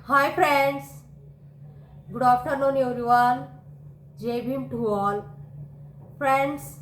Hi friends, good afternoon everyone. Jai Bhim to all. Friends,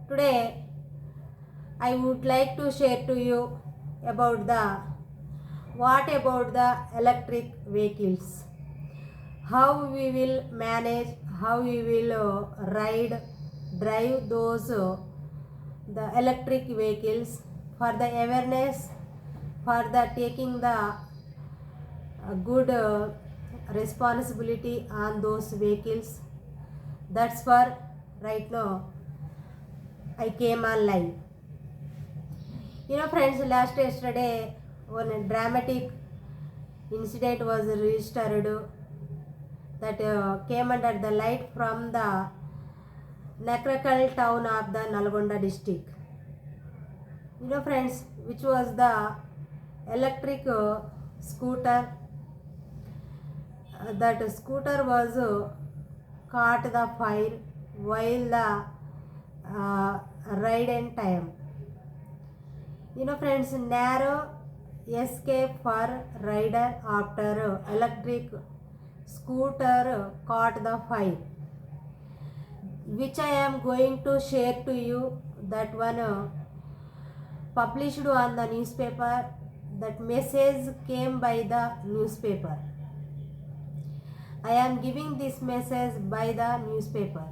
today I would like to share to you about the electric vehicles. How we will manage, how we will drive those the electric vehicles for the awareness, for the taking the good responsibility on those vehicles. That's for right now I came online. Friends, last yesterday one dramatic incident was registered that came under the light from the Nakrekal town of the Nalgonda district. Friends, which was the electric scooter. That scooter was caught the fire while the ridden time. Friends, narrow escape for rider after electric scooter caught the fire, which I am going to share to you. That one published on the newspaper. That message came by the newspaper. I am giving this message by the newspaper.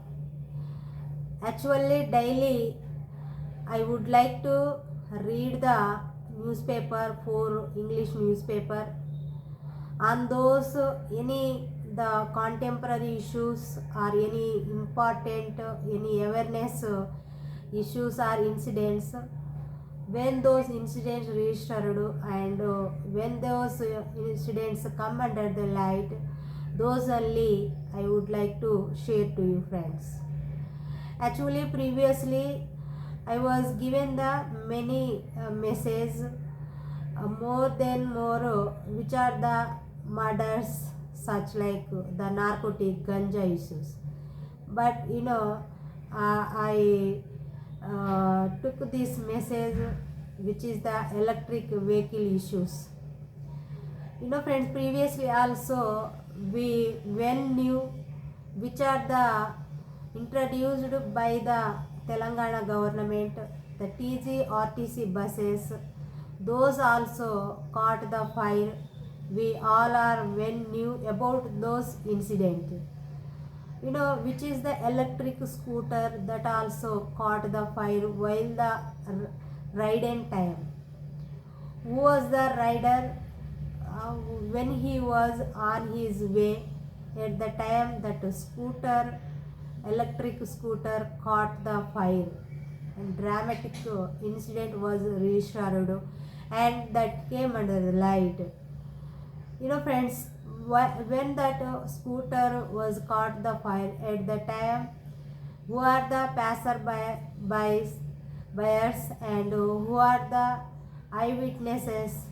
Actually, daily I would like to read the newspaper for English newspaper on those any the contemporary issues or any important any awareness issues or incidents. When those incidents registered and when those incidents come under the light, those only I would like to share to you, friends. Actually, previously I was given the many messages, more than more, which are the murders, such like the narcotic ganja issues. But I took this message, which is the electric vehicle issues. Friends, previously also we well knew which are the introduced by the Telangana government, the TG/RTC buses. Those also caught the fire. We all are well knew about those incidents. Which is the electric scooter that also caught the fire while the riding time. Who was the rider when he was on his way at the time that electric scooter caught the fire and dramatic incident was registered and that came under the light. Friends, when that scooter was caught the fire at the time, who are the buyers and who are the eyewitnesses,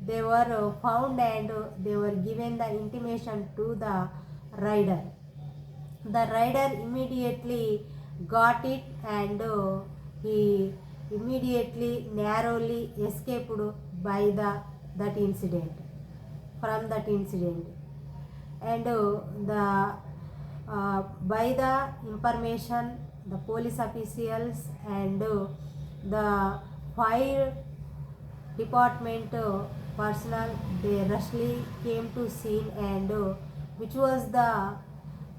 they were found and they were given the intimation to the rider. The rider immediately got it and he immediately narrowly escaped by that incident, from that incident. And by the information, the police officials and the fire department personnel, they rushly came to scene and which was the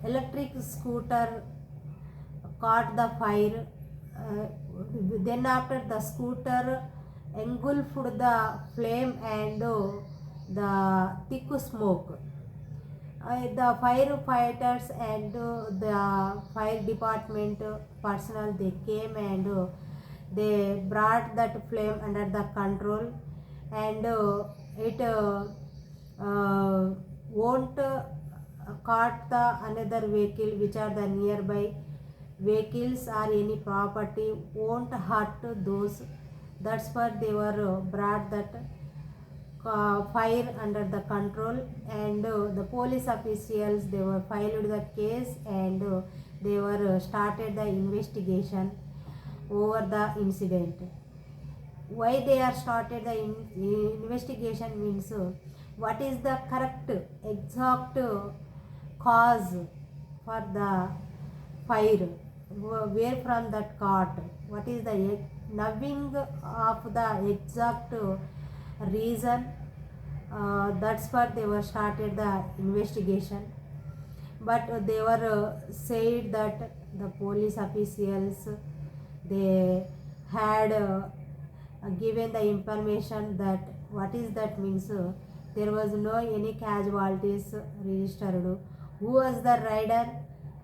electric scooter caught the fire. Then after the scooter engulfed the flame and the thick smoke. The firefighters and the fire department personnel, they came and they brought that flame under the control and it won't caught the another vehicle, which are the nearby vehicles or any property won't hurt those. That's why they were brought that fire under the control and the police officials, they were filed the case and they were started the investigation over the incident. Why they are started the investigation means what is the correct exact cause for the fire, where from that caught, what is the knowing of the exact reason. That's what they were started the investigation. But they were said that the police officials, they had given the information that what is that means, there was no any casualties registered. Who was the rider?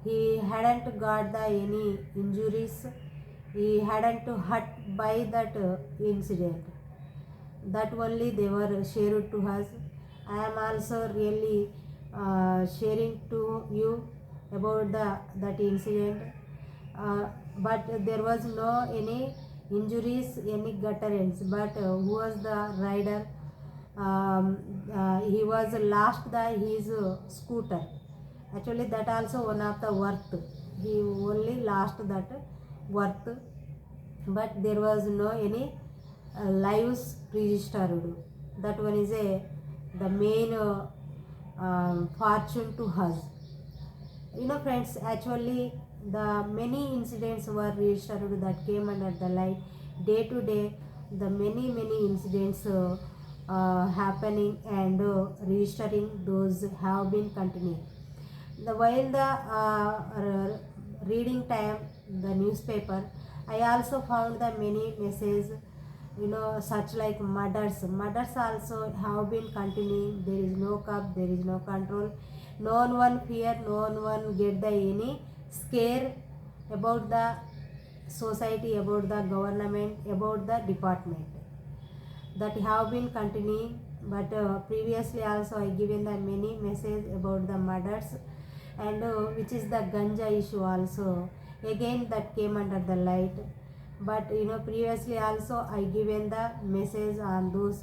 He hadn't got the any injuries, he hadn't hurt by that incident. That only they were shared to us. I am also really sharing to you about that incident. But there was no any injuries, any gutterance. But who was the rider? He was lost the his scooter. Actually, that also one of the worth. He only lost that worth, but there was no any lives registered. That one is the main fortune to us. Friends, actually the many incidents were registered that came under the light. Day to day, the many incidents happening and registering, those have been continuing. While the reading time the newspaper, I also found the many messages, such like murders also have been continuing. There is no cup, there is no control, no one fear, no one get the any scare about the society, about the government, about the department, that have been continuing. But previously also I given the many message about the murders, and which is the ganja issue also, again that came under the light. But previously also I given the message on those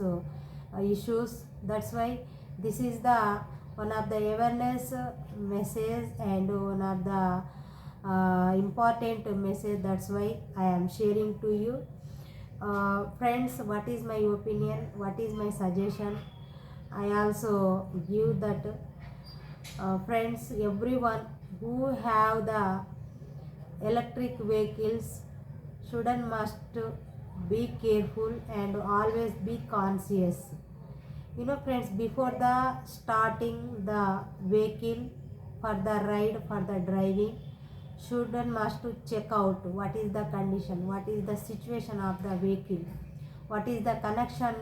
issues. That's why this is the one of the awareness message and one of the important message. That's why I am sharing to you. Friends, what is my opinion, what is my suggestion, I also give that. Friends, everyone who have the electric vehicles should and must be careful and always be conscious. Friends, before the starting the vehicle for the ride, for the driving, should and must to check out what is the condition, what is the situation of the vehicle, what is the connection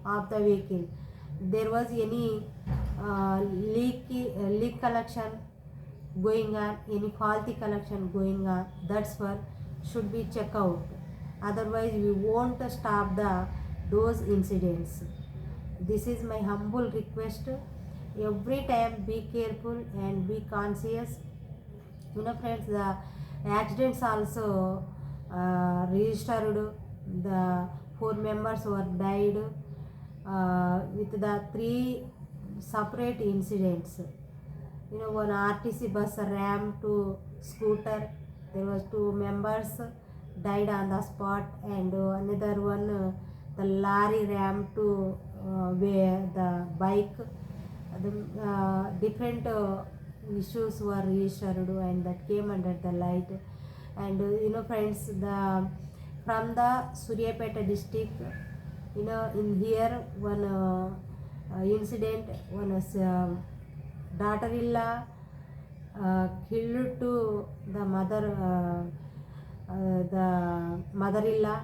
of the vehicle. There was any leak collection going on, any faulty collection going on, that's what should be checked out. Otherwise we won't stop those incidents. This is my humble request. Every time be careful and be conscious. Friends, the accidents also registered. The 4 members were died with the 3 separate incidents. One RTC bus rammed to scooter, there was 2 members died on the spot, and another one the lorry rammed to where the bike. The different issues were registered and that came under the light. And friends, the from the Suryapeta district, in here one incident, one daughter-in-law killed to the mother-in-law.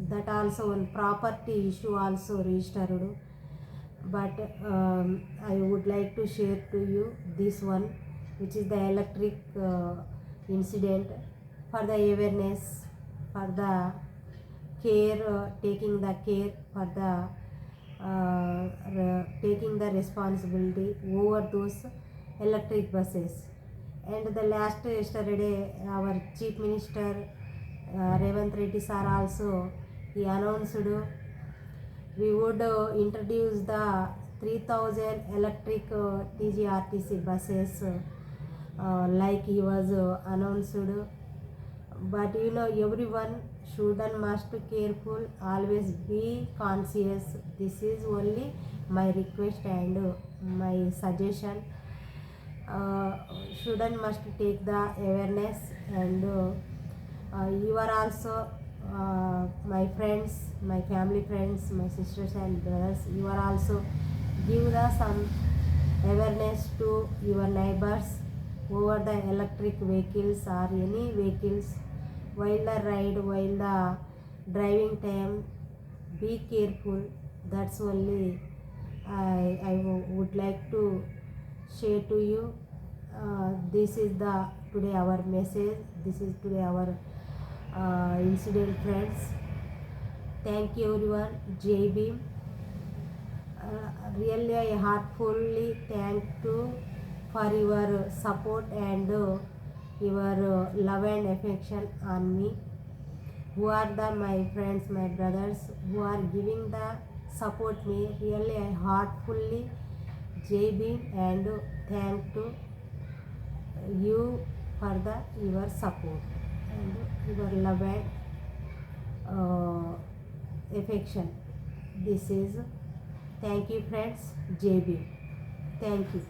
That also one property issue also registered. But I would like to share to you this one, which is the electric incident, for the awareness, for the care, taking the care, for the taking the responsibility over those electric buses. And the last yesterday our Chief Minister Revant Reddy sir also, he announced we would introduce the 3000 electric TGRTC buses, like he was announced. But everyone Student must careful, always be conscious. This is only my request and my suggestion. Student must take the awareness, and you are also my friends, my family friends, my sisters and brothers. You are also give the some awareness to your neighbors over the electric vehicles or any vehicles while the ride, while the driving time. Be careful. That's only I would like to share to you. This is the today our message. This is today our incident, friends. Thank you everyone. JB. Really I heartfully thank you for your support and your love and affection on me, who are my friends, my brothers, who are giving the support me. Really I heartfully JB and thank to you for your support and your love and affection. This is thank you friends. JB, thank you.